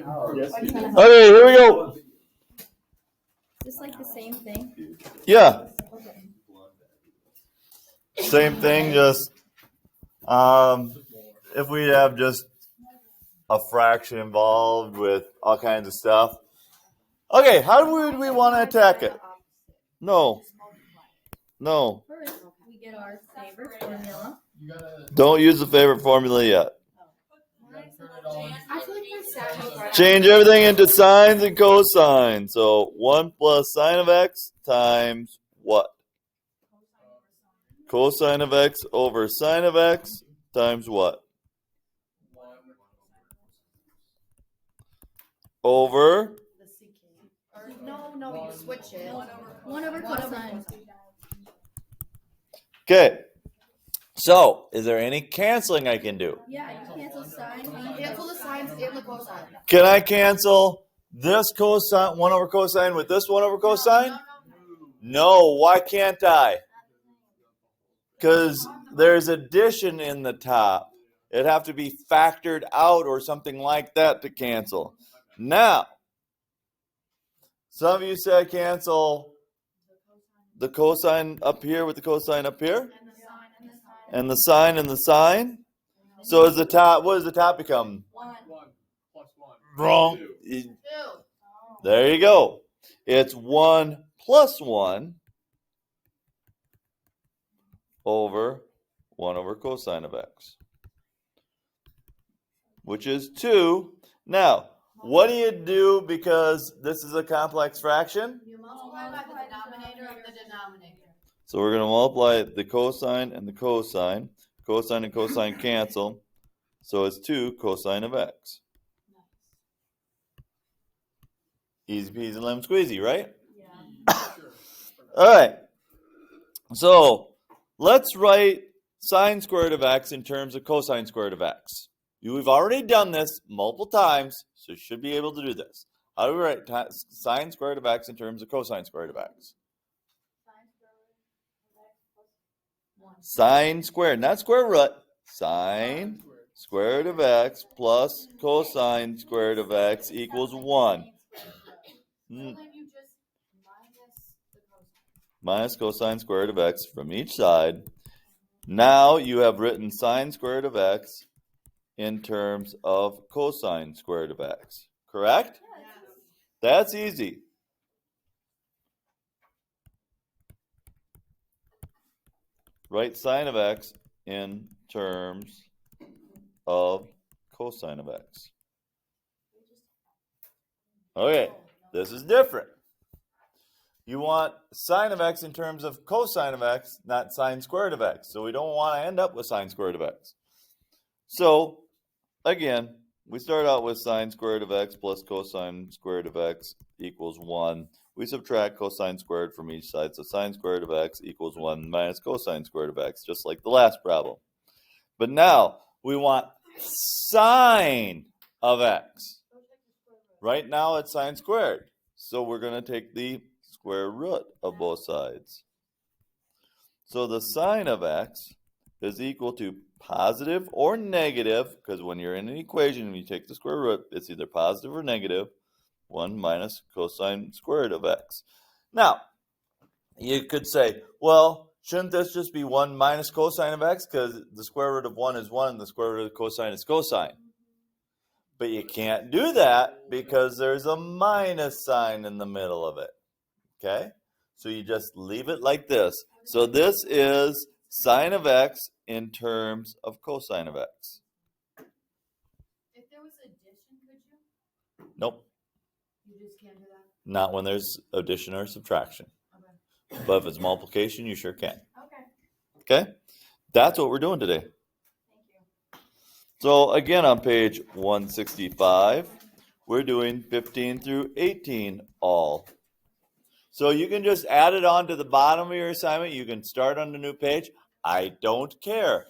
Okay, here we go. Just like the same thing? Yeah. Okay. Same thing, just if we have just a fraction involved with all kinds of stuff. Okay, how would we want to attack it? No. First, we get our favorite formula. Don't use the favorite formula yet. I feel like my sound. Change everything into sines and cosines. So 1 plus sine of x times what? Cosine of x over sine of x times what? Over? No, you switch it. 1 over cosine. Okay. So, is there any canceling I can do? Yeah, you cancel sine. Cancel the sines and the cosine. Can I cancel this cosine, 1 over cosine with this 1 over cosine? No, why can't I? Because there's addition in the top. It'd have to be factored out or something like that to cancel. Now, some of you said cancel the cosine up here with the cosine up here. And the sine and the sine. So is the top, what does the top become? 1 plus 1. Wrong. 2. There you go. It's 1 plus 1 over 1 over cosine of x, which is 2. Now, what do you do because this is a complex fraction? You multiply by the denominator of the denominator. So we're going to multiply the cosine and the cosine. Cosine and cosine cancel. So it's 2 cosine of x. Easy peasy lemon squeezy, right? Yeah. All right. So let's write sine squared of x in terms of cosine squared of x. We've already done this multiple times, so you should be able to do this. How do we write sine squared of x in terms of cosine squared of x? Sine squared, not square root. Sine squared of x plus cosine squared of x equals 1. Minus cosine squared of x from each side. Now you have written sine squared of x in terms of cosine squared of x. Correct? That's easy. Write sine of x in terms of cosine of x. Okay, this is different. You want sine of x in terms of cosine of x, not sine squared of x. So we don't want to end up with sine squared of x. So, again, we start out with sine squared of x plus cosine squared of x equals 1. We subtract cosine squared from each side. So sine squared of x equals 1 minus cosine squared of x, just like the last problem. But now we want sine of x. Right now it's sine squared. So we're going to take the square root of both sides. So the sine of x is equal to positive or negative, because when you're in an equation and you take the square root, it's either positive or negative, 1 minus cosine squared of x. Now, you could say, well, shouldn't this just be 1 minus cosine of x, because the square root of 1 is 1 and the square root of cosine is cosine. But you can't do that because there's a minus sign in the middle of it. Okay? So you just leave it like this. So this is sine of x in terms of cosine of x. If there was addition, could you? Nope. You just can't do that? Not when there's addition or subtraction. Okay. But if it's multiplication, you sure can. Okay. Okay? That's what we're doing today. Thank you. So again, on page 165, we're doing 15 through 18 all. So you can just add it on to the bottom of your assignment. You can start on the new page. I don't care.